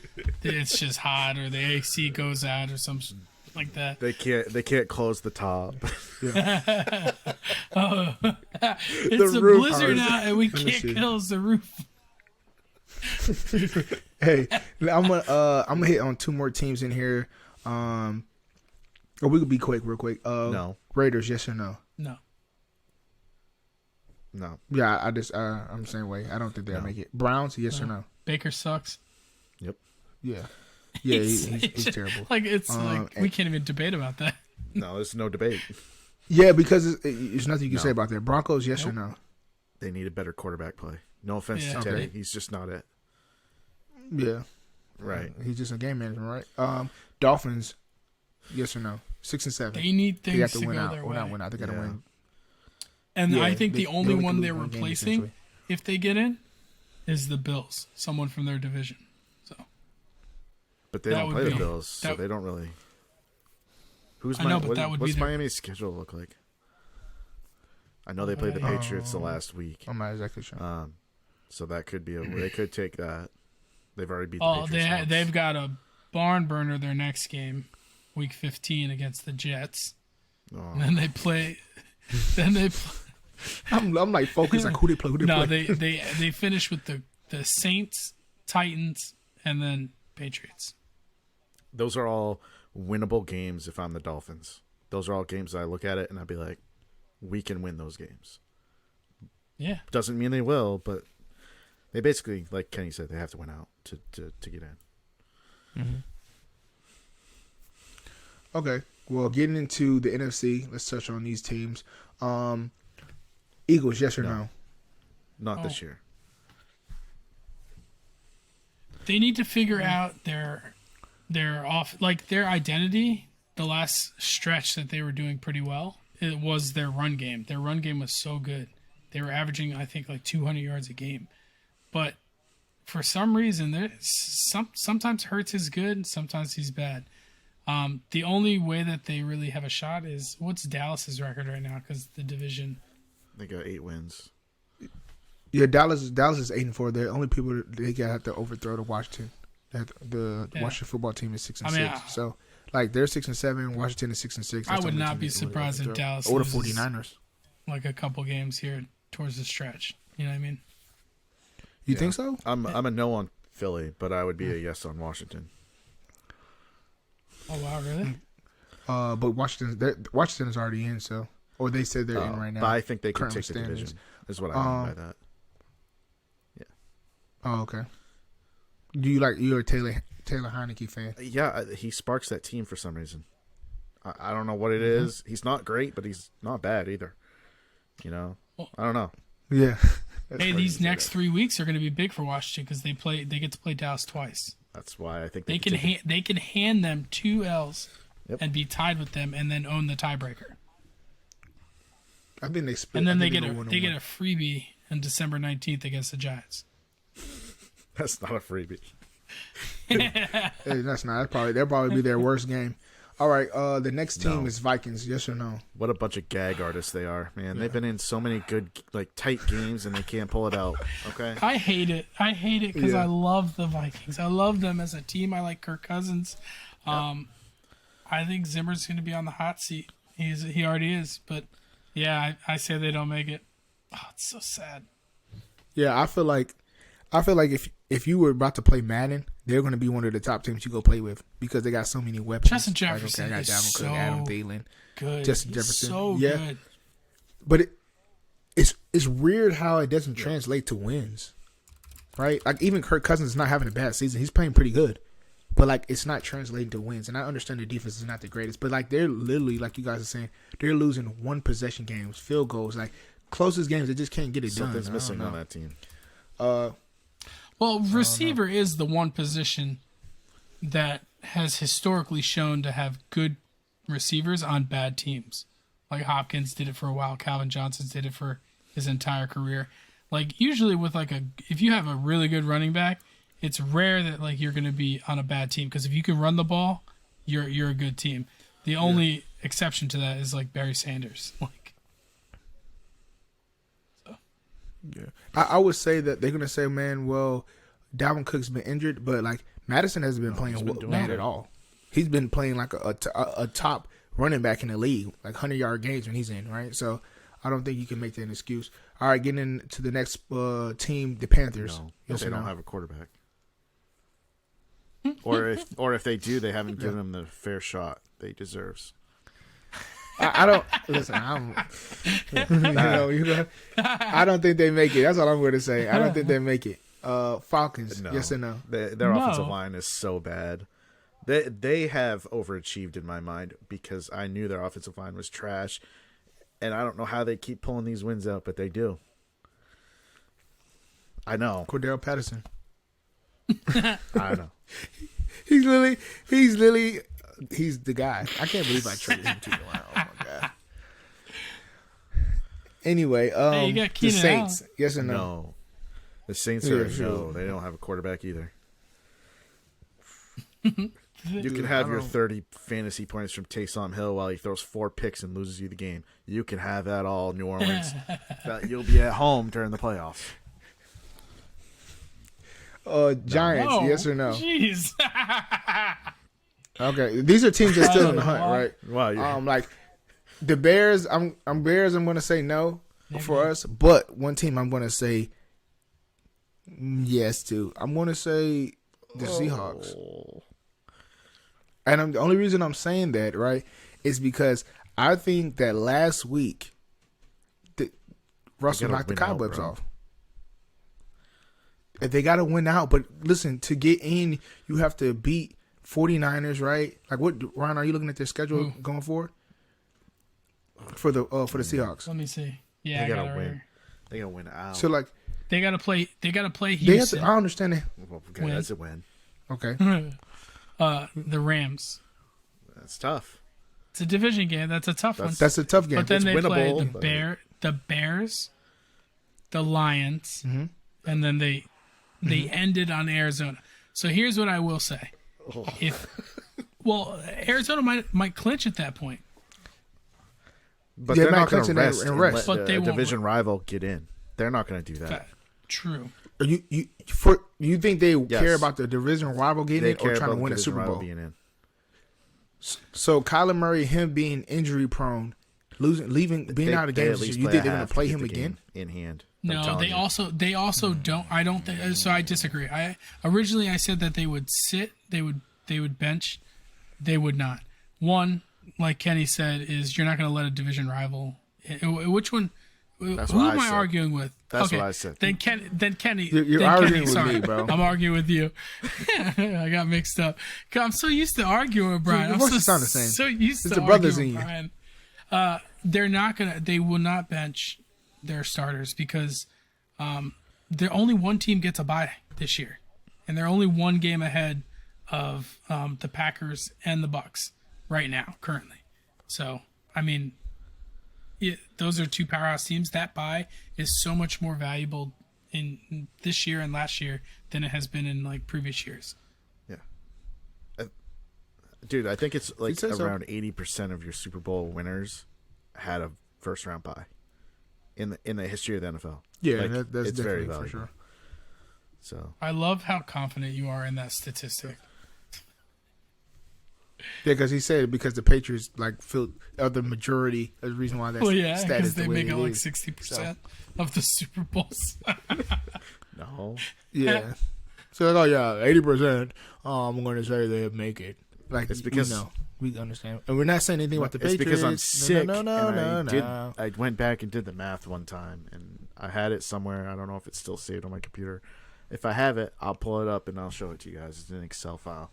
it's just hot, or the AC goes out, or something like that. They can't close the top. It's a blizzard out, and we can't close the roof. Hey, I'm gonna hit on 2 more teams in here. Or we could be real quick. No. Raiders, yes or no? No. No. Yeah, I'm the same way. I don't think they'll make it. Browns, yes or no? Baker sucks. Yep. Yeah. Yeah, he's terrible. Like we can't even debate about that. No, there's no debate. Yeah, because there's nothing you can say about that. Broncos, yes or no? They need a better quarterback play. No offense to Teddy, he's just not it. Yeah. Right. He's just a game manager, right? Dolphins, yes or no? 6-7. They need things they have to go win out. their Or way. not win out. They got to win. And I think the only one they're lose one game, replacing, if they get in, is the Bills. Someone from their division. So. But they don't play the Bills, so they don't really. What's Miami's schedule look like? I know they played the Patriots the last week. I'm not exactly sure. So that could be they could take that. They've already beat the Patriots. They've got a barn burner their next game, week 15 against the Jets. Oh. And then they play. I'm like focused. Like who they play? No, they finish with the Saints, Titans, and then Patriots. Those are all winnable games if I'm the Dolphins. Those are all games that I look at it and I'd be like, we can win those games. Yeah. Doesn't mean they will, but they basically, like Kenny said, they have to win out to get in. Mm-hmm. Okay. Well, getting into the NFC, let's touch on these teams. Eagles, yes or no? Not this year. They need to figure out their identity. The last stretch that they were doing pretty well, it was their run game. Their run game was so good. They were averaging, I think, like 200 yards a game. But for some reason, sometimes Hurts is good, sometimes he's bad. The only way that they really have a shot is, what's Dallas's record right now? Because the division, they got 8 wins. Yeah, Dallas is 8-4. They're the only people they have to overthrow to Washington. The Washington football team is 6-6. So like they're 6-7. Washington is 6-6. I would not be surprised if Dallas or the 49ers like a couple games here towards the stretch. You know what I mean? You think so? I'm a no on Philly, but I would be a yes on Washington. Oh wow, really? But Washington is already in, so or they said they're in right now. But I think they can take the division. Is what I mean by that. Yeah. Oh, okay. You're a Taylor Heineke fan? Yeah, he sparks that team for some reason. I don't know what it is. He's not great, but he's not bad either. You know, I don't know. Yeah. Hey, these next 3 weeks are going to be big for Washington because they get to play Dallas twice. That's why I think they can hand them 2 L's and be tied with them, and then own the tiebreaker. I think they split. And then they get a freebie on December 19th against the Giants. That's not a freebie. Hey, that's not. That'll probably be their worst game. All right. The next team is Vikings. Yes or no? What a bunch of gag artists they are, man. Yeah. They've been in so many good, tight games, and they can't pull it out. Okay. I hate it because I love the Vikings. I love them as a team. I like Kirk Cousins. I think Zimmer's going to be on the hot seat. He already is. But yeah, I say they don't make it. Oh, it's so sad. Yeah, I feel like if you were about to play Madden, they're going to be one of the top teams you go play with because they got so many weapons. Justin Jefferson is so Adam Thielen, good. Justin Jefferson, so good. But it's weird how it doesn't translate to wins, right? Like even Kirk Cousins is not having a bad season; he's playing pretty good, but it's not translating to wins. And I understand the defense is not the greatest, but they're literally, like you guys are saying, they're losing one possession games, field goals, closest games. They just can't get it done. Something's missing on that team. Well, receiver is the one position that has historically shown to have good receivers on bad teams. Like Hopkins did it for a while. Calvin Johnson did it for his entire career. Like usually with if you have a really good running back, it's rare that like you're going to be on a bad team, because if you can run the ball, you're a good team. The only exception to that is like Barry Sanders. Yeah, I would say that they're gonna say, man, well, Dalvin Cook's been injured, but like Madison hasn't been playing bad at all. He's been playing like a top running back in the league, like 100-yard games when he's in, right? So I don't think you can make that an excuse. All right, getting into the next team, the Panthers. No, yes, they don't have a quarterback. or if they do, they haven't given him the fair shot that he deserves. I don't listen. I don't think they make it. That's all I'm going to say. I don't think they make it. Falcons, no. Yes or no? Their offensive line is so bad. They have overachieved in my mind, because I knew their offensive line was trash, and I don't know how they keep pulling these wins out, but they do. I know. Cordell Patterson. I know. He's the guy. I can't believe I traded him to the line. Oh my god. Anyway, you got the Keenan Saints. Allen. Yes or no? No. The Saints are no. They don't have a quarterback either. You can have your 30 fantasy points from Taysom Hill while he throws 4 picks and loses you the game. You can have that all, New Orleans. You'll be at home during the playoffs. Giants. No. Yes or no? Jeez. Okay, these are teams that's still in the hunt, right? Wow. Like the Bears. I'm Bears. I'm going to say no for us, but one team I'm going to say yes to. I'm going to say the Seahawks. And the only reason I'm saying that, right, is because I think that last week Russell knocked the cobwebs off. If they got to win out, but listen, to get in, you have to beat 49ers, right? Like what, Ron, are you looking at their schedule going forward? For the Seahawks. Let me see. Yeah, they gotta win. They gotta win out. So like they gotta play Houston. I understand it. Well, okay, that's a win. Okay. The Rams. That's tough. It's a division game. That's a tough one. That's a tough game. But then It's they play winnable, the Bears, the Lions, and then they ended on Arizona. So here's what I will say: Arizona might clinch at that point. But Yeah, they're not going clinch to and rest. rest. But But they a won't division rival get in. They're not going to do that. True. You think they Yes. care about the division rival getting They in or care trying to about win the a division Super rival Bowl? being in. So Kyler Murray, him being injury prone, being out of They games, at least you play think a they're going half to play get him the again? game in hand. No, they also don't. I don't think so. I disagree. Originally I said that they would sit. They would bench. They would not. One, like Kenny said, is you're not going to let a division rival. Which one? That's who what am I I said. arguing with? That's okay, what I said. Then Kenny. You're then arguing Kenny, with me, sorry. bro. I'm arguing with you. I got mixed up. I'm so used to arguing with Brian. Your I'm voices sound the same. so used It's to the brothers arguing in with you. Brian. They will not bench their starters because only one team gets a bye this year, and they're only one game ahead of the Packers and the Bucks right now, currently. So, I mean, those are two powerhouse teams. That bye is so much more valuable in this year and last year than it has been in like previous years. Yeah. Dude, I think it's like so. around 80% of your Super Bowl winners had a first round bye in the history of the NFL. Yeah, Like, that's it's very definitely for valuable. sure. So I love how confident you are in that statistic. Yeah, because he said because the Patriots filled the majority of the reason why that stat because is the they way make it up like is. 60% of the Super Bowls. no. Yeah. So 80%. I'm going to say they make it. Like It's because we understand, and we're not saying anything about the It's Patriots. because I'm sick. No. I went back and did the math one time, and I had it somewhere. I don't know if it's still saved on my computer. If I have it, I'll pull it up and I'll show it to you guys. It's an Excel file.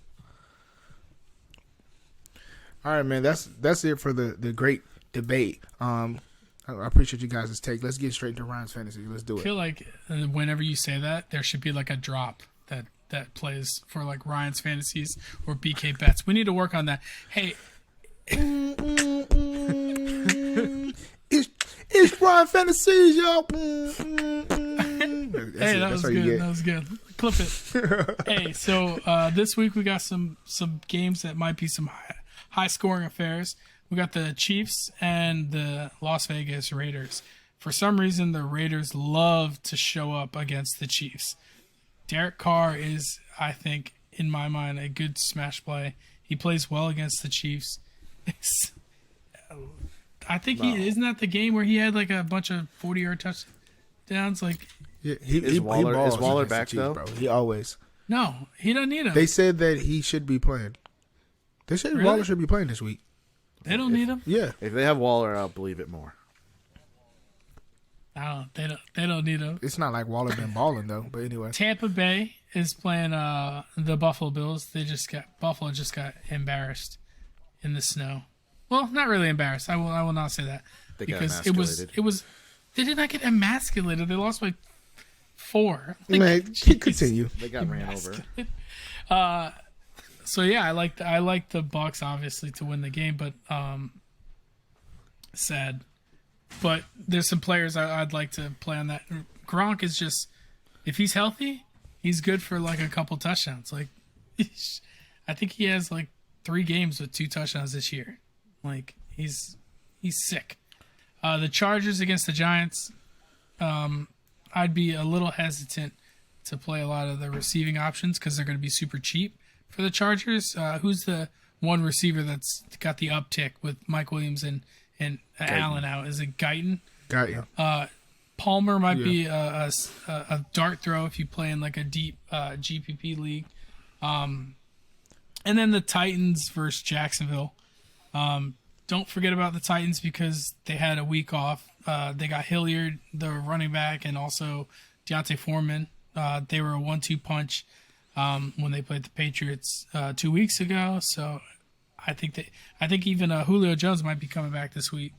All right, man. That's it for the great debate. I appreciate you guys' take. Let's get straight into Ryan's fantasy. Let's do I it. feel like whenever you say that, there should be like a drop that that plays for like Ryan's Fantasies or BK Bets. We need to work on that. Hey, it's Ryan Fantasies, y'all. Hey, that was good. That was good. Clip it. Hey, so this week we got some games that might be some high scoring affairs. We got the Chiefs and the Las Vegas Raiders. For some reason, the Raiders love to show up against the Chiefs. Derek Carr is, I think, in my mind, a good smash play. He plays well against the Chiefs. I think isn't that the game where he had like a bunch of 40-yard touchdowns? Like, yeah, is Waller back though? Bro. He always. No, he doesn't need him. They said that he should be playing. They said really? Waller should be playing this week. They don't need him. Yeah, if they have Waller, I'll believe it more. They don't need him. It's not like Waller been balling though. But anyway, Tampa Bay is playing the Buffalo Bills. Buffalo just got embarrassed in the snow. Well, not really embarrassed. I will not say that They because got it was they did not get emasculated. They lost by 4. Like, man, continue. They got ran over. So yeah, I like the Bucs obviously to win the game, but sad. But there's some players I'd like to play on that. Gronk is just, if he's healthy, he's good for like a couple touchdowns. Like, I think he has like 3 games with 2 touchdowns this year. Like, he's sick. The Chargers against the Giants, I'd be a little hesitant to play a lot of the receiving options because they're going to be super cheap for the Chargers. Who's the one receiver that's got the uptick with Mike Williams and Allen out? Is it Guyton? Guyton. Palmer might be a dart throw if you play in like a deep GPP league. And then the Titans versus Jacksonville. Don't forget about the Titans because they had a week off. They got Hilliard, the running back, and also Deontay Foreman. They were a 1-2 punch when they played the Patriots 2 weeks ago. So I think even Julio Jones might be coming back this week.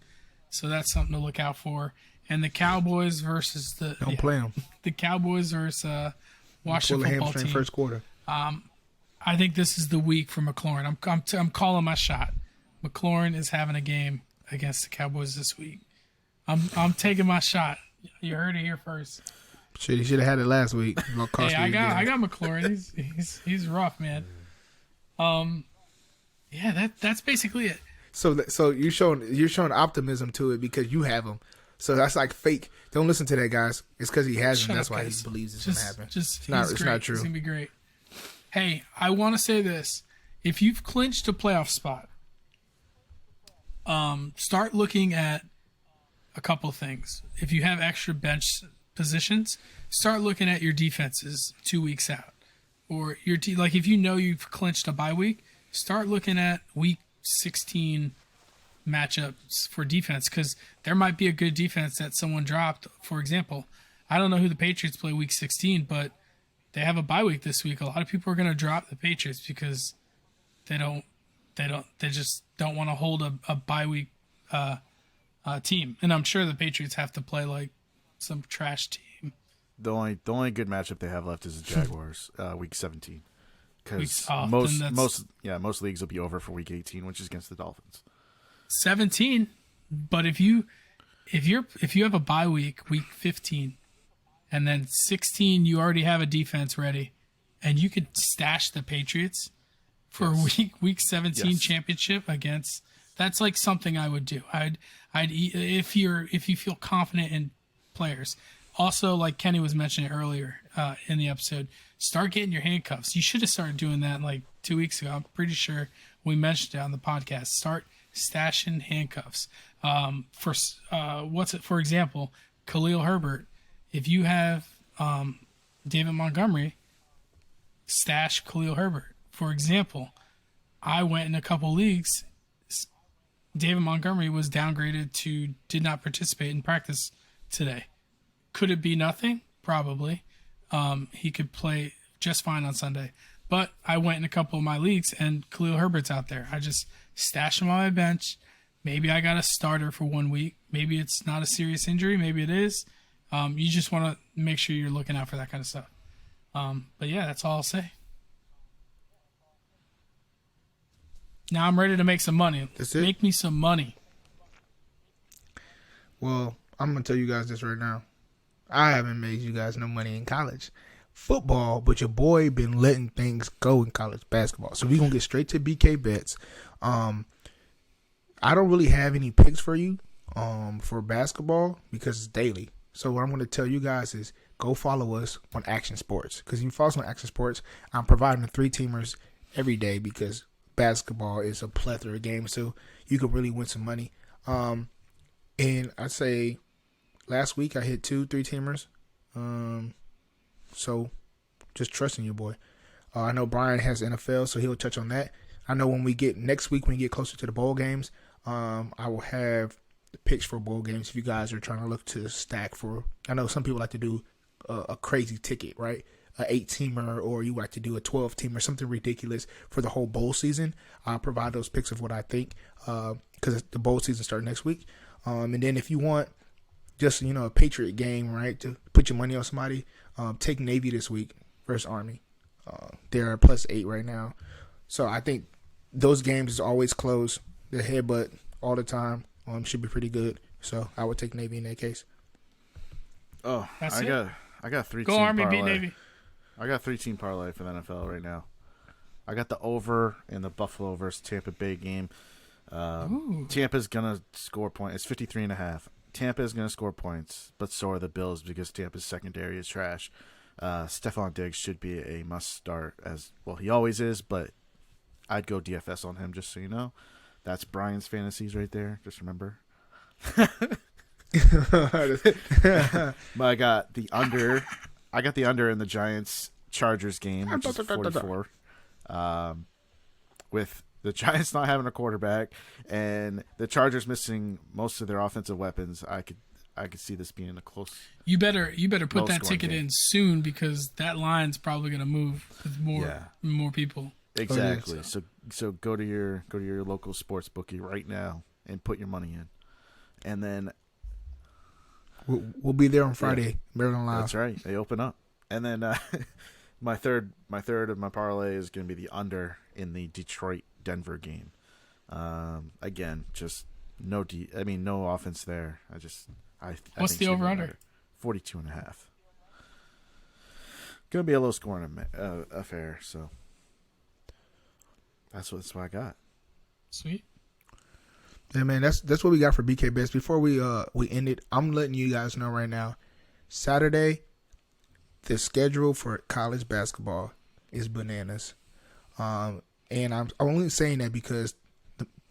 So that's something to look out for. And the Cowboys versus don't play them. The Cowboys versus Washington football team. First quarter. I think this is the week for McLaurin. I'm calling my shot. McLaurin is having a game against the Cowboys this week. I'm taking my shot. You heard it here first. Shit, he should have had it last week. Hey, I got McLaurin. He's rough, man. Yeah, that's basically it. So you're showing optimism to it because you have him. So that's like fake. Don't listen to that, guys. It's because he has him. That's why he believes it's gonna happen. It's not true. It's gonna be great. Hey, I want to say this: if you've clinched a playoff spot, start looking at a couple things. If you have extra bench positions, start looking at your defenses 2 weeks out, or like if you know you've clinched a bye week, start looking at week 16 matchups for defense because there might be a good defense that someone dropped. For example, I don't know who the Patriots play week 16, but they have a bye week this week. A lot of people are going to drop the Patriots because they just don't want to hold a bye week team. And I'm sure the Patriots have to play like some trash team. The only good matchup they have left is the Jaguars, week 17. Because most leagues will be over for week 18, which is against the Dolphins. 17, but if you have a bye week 15, and then 16 you already have a defense ready, and you could stash the Patriots for week 17 championship against. That's like something I would do. I'd if you feel confident in players. Also, like Kenny was mentioning earlier in the episode, start getting your handcuffs. You should have started doing that like 2 weeks ago. I'm pretty sure we mentioned it on the podcast. Start stashing handcuffs. For example, Khalil Herbert. If you have David Montgomery, stash Khalil Herbert. For example, I went in a couple leagues. David Montgomery was downgraded to did not participate in practice today. Could it be nothing? Probably. He could play just fine on Sunday. But I went in a couple of my leagues, and Khalil Herbert's out there. I just stashed him on my bench. Maybe I got a starter for 1 week. Maybe it's not a serious injury. Maybe it is. You just want to make sure you're looking out for that kind of stuff. But yeah, that's all I'll say. Now I'm ready to make some money. That's it? Make me some money. Well, I'm going to tell you guys this right now. I haven't made you guys no money in college football, but your boy been letting things go in college basketball. So we're going to get straight to BK bets. I don't really have any picks for you for basketball because it's daily. So what I'm going to tell you guys is go follow us on Action Sports. Because if you follow us on Action Sports, I'm providing the 3-teamers every day because basketball is a plethora of games. So you can really win some money. And I'd say last week I hit 2 3-teamers. So just trusting you, boy. I know Brian has NFL, so he'll touch on that. I know when we get next week, when we get closer to the bowl games, I will have the picks for bowl games if you guys are trying to look to stack for. I know some people like to do a crazy ticket, right? An 8-teamer, or you like to do a 12-teamer, something ridiculous for the whole bowl season. I'll provide those picks of what I think because the bowl season starts next week. And then if you want just, a Patriot game, right, to put your money on somebody, take Navy this week versus Army. They're +8 right now. So I think those games is always close. The headbutt all the time should be pretty good. So I would take Navy in that case. Oh, I got 3 Go team Army, parlay. beat Navy. I got 3-team parlay for the NFL right now. I got the over in the Buffalo versus Tampa Bay game. Tampa's gonna score points. It's 53.5. Tampa is gonna score points, but so are the Bills because Tampa's secondary is trash. Stephon Diggs should be a must start, as well he always is, but I'd go DFS on him just so you know. That's Brian's fantasies right there. Just remember. But I got the under. I got the under in the Giants Chargers game, which is 44. With the Giants not having a quarterback and the Chargers missing most of their offensive weapons, I could see this being a close. You better put that ticket game in soon because that line's probably going to move with more people. Exactly. So go to your local sports bookie right now and put your money in, and then we'll be there on Friday. Maryland Live. That's right. They open up, and then my third of my parlay is going to be the under in the Detroit-Denver game. Again, just no offense there. What's the over-under? 42.5. Going to be a low scoring affair. So that's what I got. Sweet. Yeah, man, that's what we got for BK Bets. Before we end it, I'm letting you guys know right now. Saturday, the schedule for college basketball is bananas. And I'm only saying that because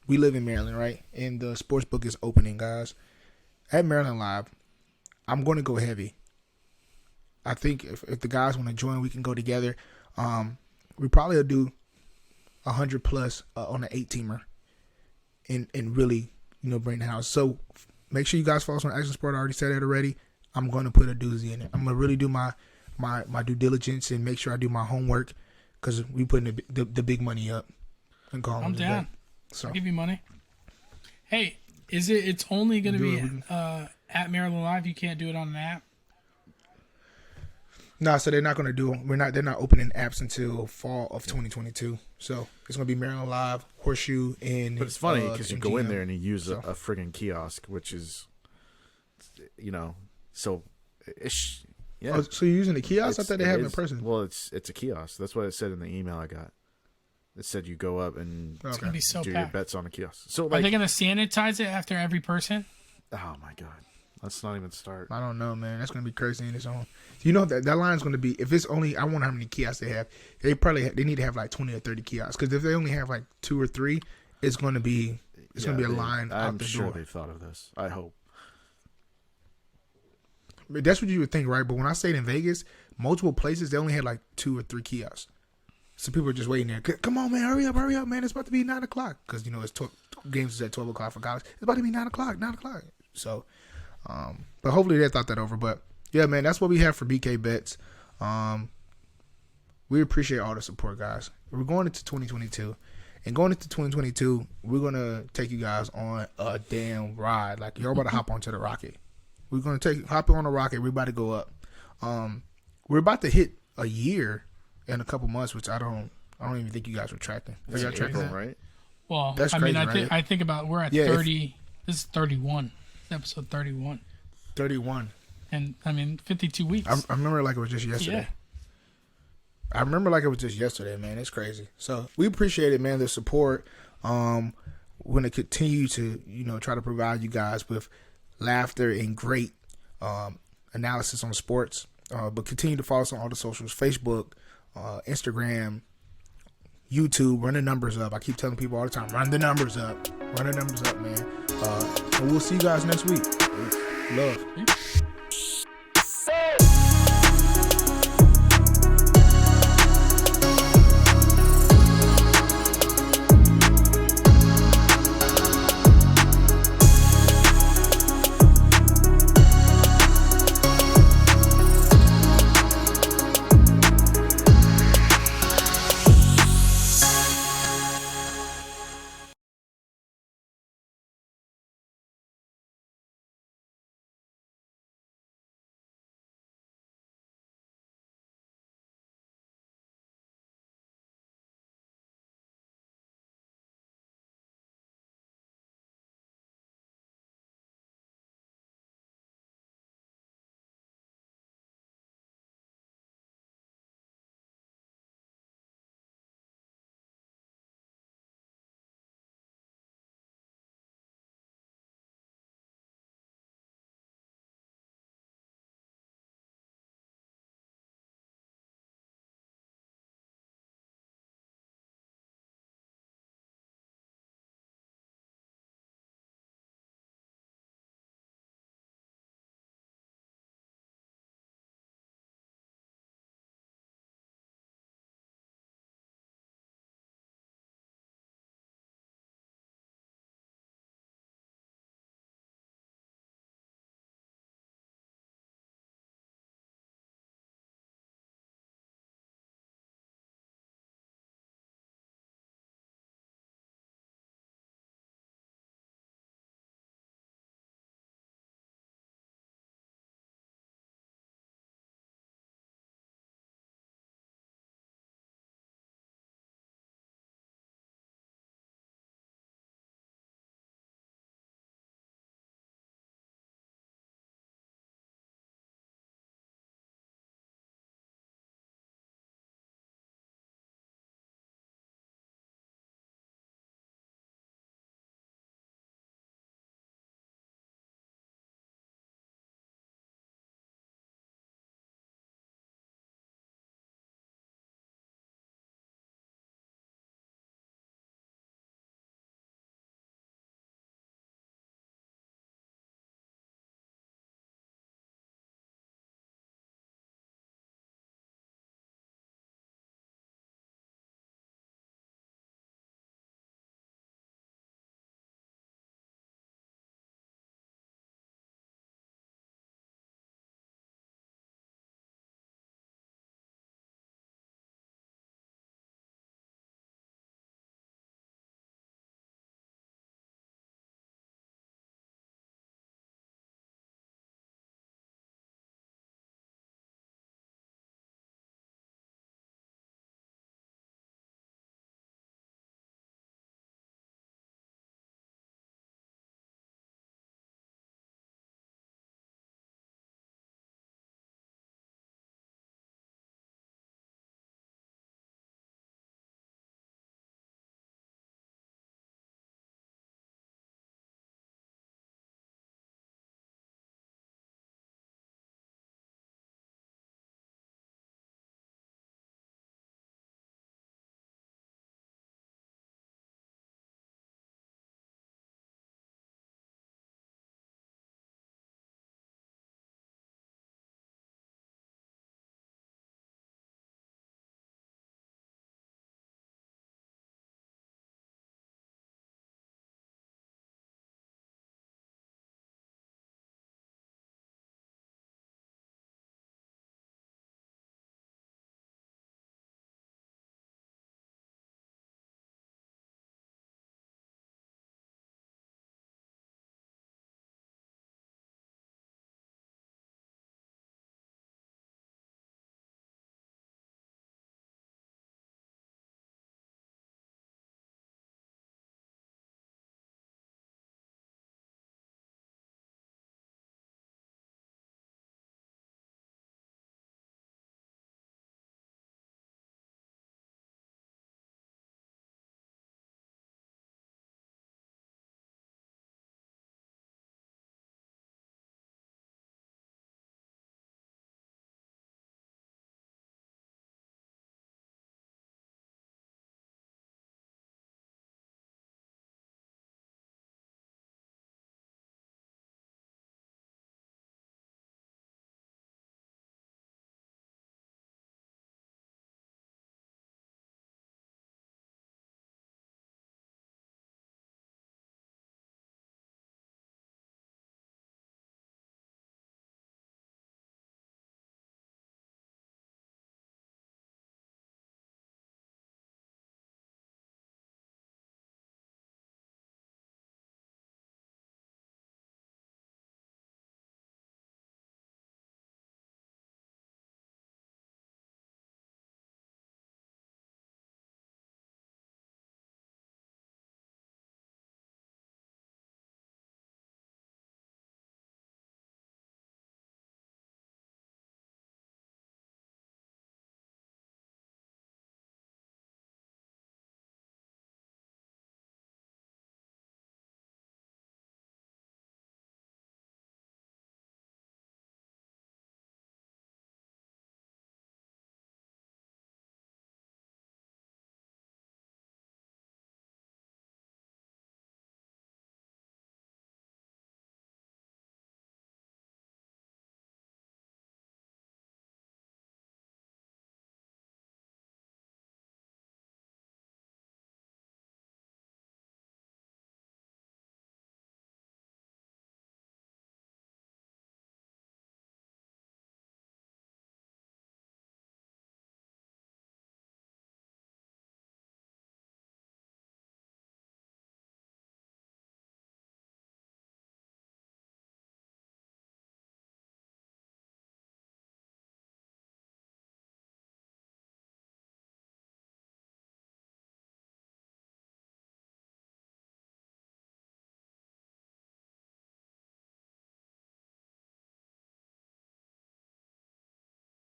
we live in Maryland, right? And the sports book is opening, guys. At Maryland Live, I'm going to go heavy. I think if the guys want to join, we can go together. We probably will do 100 plus on an 8-teamer and really, bring the house. So make sure you guys follow us on Action Sport. I already said that already. I'm going to put a doozy in it. I'm going to really do my due diligence and make sure I do my homework because we putting the big money up. And I'm down. So I'll give you money. Hey, it's only going to be at Maryland Live? You can't do it on an app? No, so they're not going to do. They're not opening apps until fall of 2022. So it's going to be Maryland Live, Horseshoe, and. But it's funny because you go in there and you use a friggin' kiosk, which is, so. Yeah. Oh, so you're using the kiosk? I thought they have it in person. Well, it's a kiosk. That's what it said in the email I got. It said you go up and it's gonna be so do packed. your bets on a kiosk. So are they going to sanitize it after every person? Oh my god. Let's not even start. I don't know, man. That's gonna be crazy in its own. You know that line's gonna be. If it's only, I wonder how many kiosks they have. They need to have like 20 or 30 kiosks. Because if they only have like 2 or 3, it's gonna be a line out the door. I'm sure they thought of this. I hope. But that's what you would think, right? But when I stayed in Vegas, multiple places they only had like 2 or 3 kiosks. So people are just waiting there. Come on, man, hurry up, man! It's about to be 9 o'clock because it's games is at 12 o'clock for college. It's about to be 9 o'clock. So. But hopefully they thought that over. But yeah, man, that's what we have for BK Bets. We appreciate all the support, guys. We're going into 2022, and going into 2022, we're gonna take you guys on a damn ride. Like you're about to hop onto the rocket. We're gonna hop on the rocket. We're about to go up. We're about to hit a year and a couple months, which I don't even think you guys were tracking. Are y'all tracking that? Right? Well, That's I mean, crazy, right? I think about we're at 30. This is 31. This is episode 31. 31. And I mean, 52 weeks. I remember like it was just yesterday. Yeah. I remember like it was just yesterday, man. It's crazy. So we appreciate it, man. The support. We're gonna continue to, try to provide you guys with laughter and great analysis on sports. But continue to follow us on all the socials: Facebook, Instagram, YouTube. Run the numbers up. I keep telling people all the time: run the numbers up. Run the numbers up, man. And we'll see you guys next week. Love.